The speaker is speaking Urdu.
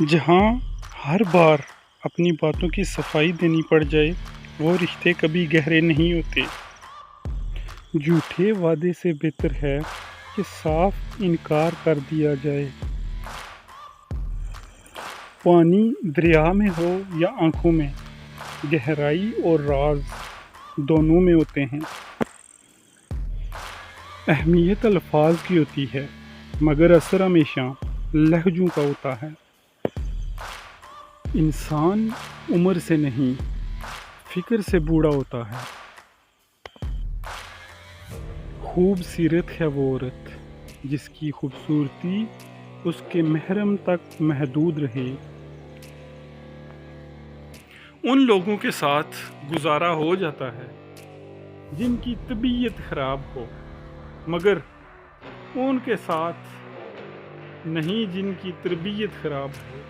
جہاں ہر بار اپنی باتوں کی صفائی دینی پڑ جائے وہ رشتے کبھی گہرے نہیں ہوتے۔ جھوٹے وعدے سے بہتر ہے کہ صاف انکار کر دیا جائے۔ پانی دریا میں ہو یا آنکھوں میں، گہرائی اور راز دونوں میں ہوتے ہیں۔ اہمیت الفاظ کی ہوتی ہے مگر اثر ہمیشہ لہجوں کا ہوتا ہے۔ انسان عمر سے نہیں فکر سے بوڑھا ہوتا ہے۔ خوبصورت ہے وہ عورت جس کی خوبصورتی اس کے محرم تک محدود رہے۔ ان لوگوں کے ساتھ گزارا ہو جاتا ہے جن کی طبیعت خراب ہو، مگر ان کے ساتھ نہیں جن کی تربیت خراب ہو۔